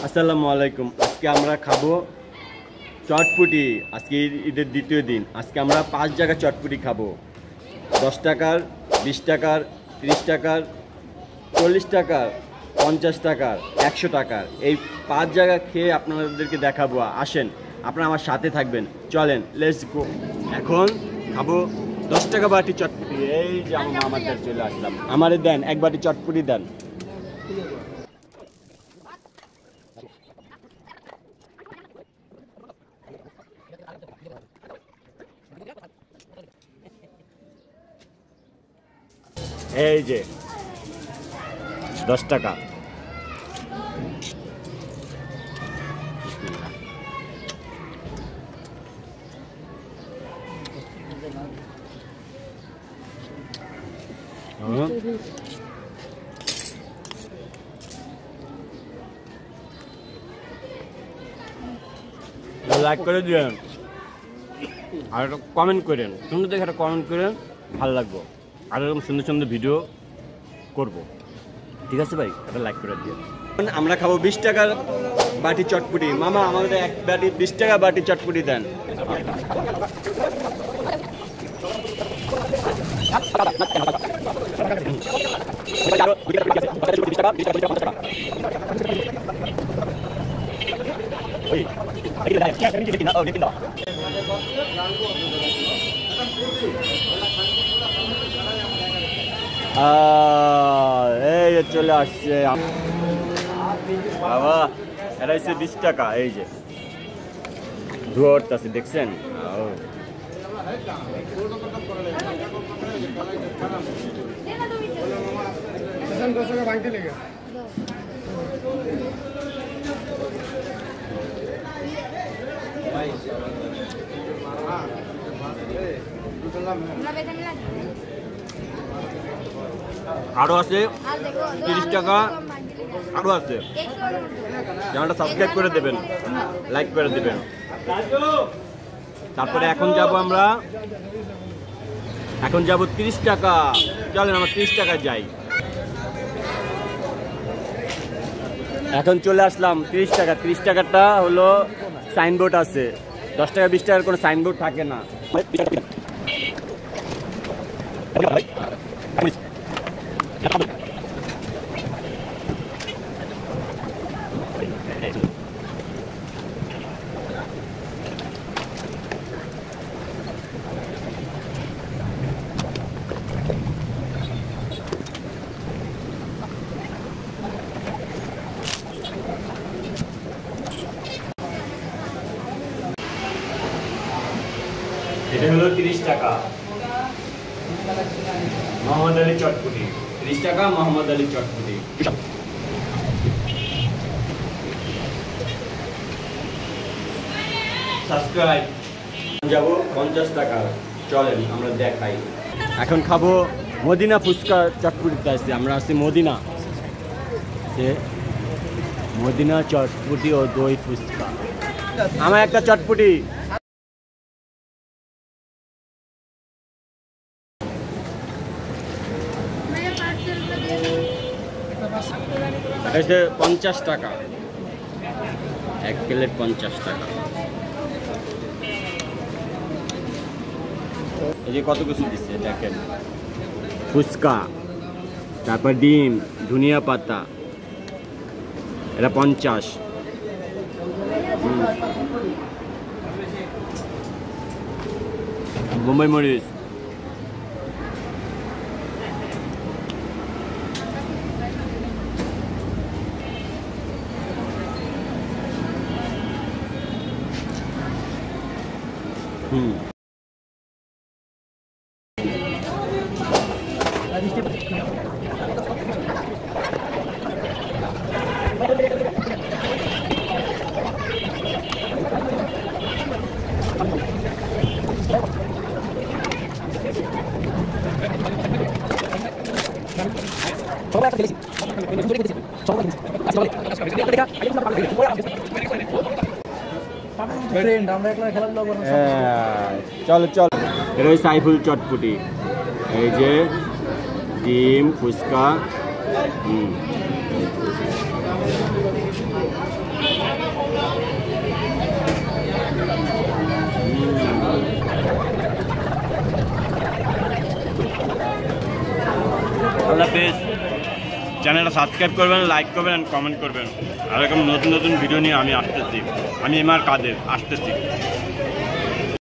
আসসালামু আলাইকুম। আজকে আমরা খাবো চটপুটি। আজকে ঈদের দ্বিতীয় দিন। আজকে আমরা 5 জায়গা চটপুটি খাবো। 10 টাকার, 20 টাকার, 30 টাকার, 40 টাকার, 50 টাকার, 100 টাকার। এই 5 জায়গা খেয়ে আপনাদেরকে দেখাবো। আসেন, আপনারা আমার সাথে থাকবেন। চলেন, লেটস গো। এখন খাবো 10 টাকা বাটি চটপুটি। এই যে আমার মামাদের চলে আসলাম। আমারে দেন এক বাটি চটপুটি দেন। এই যে 10 টাকা। লাইক করে দিন আর কমেন্ট করেন। সুন্দর দেখে একটা কমেন্ট করেন, ভালো লাগবে। আর এরকম সুন্দর সুন্দর ভিডিও করব, ঠিক আছে ভাই? একটা লাইক করে দিন। আমরা খাবো 20 টাকার বাটি চটপুটি। মামা আমাদের এক বাটি 20 টাকা বাটি চটপুটি দেন। এই যে চলে আসছে বাবা, এটা হচ্ছে 20 টাকা। এই যে ধোয়ার আছে, দেখছেন? আরো আছে 30 টাকা, আরো আছে। চ্যানেলটা সাবস্ক্রাইব করে দেবেন, লাইক করে দেবেন। তারপরে এখন যাব 30 টাকা। চলেন আমরা 30 টাকা যাই। এখন চলে আসলাম 30 টাকা। 30 টাকাটা হলো সাইনবোর্ড আছে। 10 টাকা 20 টাকার কোনো সাইনবোর্ড থাকে না। এটা হলো 30 টাকা মোহাম্মদ আলী চটপুটি। 30 টাকা মোহাম্মদ আলী চটপুটি। সাবস্ক্রাইব। যাব 50 টাকা। চলেন আমরা দেখাই। এখন খাবো মদিনা ফুচকা চটপুটিতে আছে। আমরা আছি মদিনা, মদিনা চটপুটি ও দই ফুচকা। আমার একটা চটপুটি। এটা 50 টাকা, এক প্লেট 50 টাকা। এই যে কত কিছু দিচ্ছে দেখেন। ফুচকা, তারপর ডিম, ধনিয়া পাতা, এটা 50। বোম্বাই মরিচ, চলো চলো। এটা ওই সাইফুল চটপুটি। এই যে ডিম, ফুচকা, আল্লাহ হাফেজ। চ্যানেলটা সাবস্ক্রাইব করবেন, লাইক করবেন অ্যান্ড কমেন্ট করবেন। আর এরকম নতুন নতুন ভিডিও নিয়ে আমি আসতেছি। আমি এমআর কাদের আসতেছি।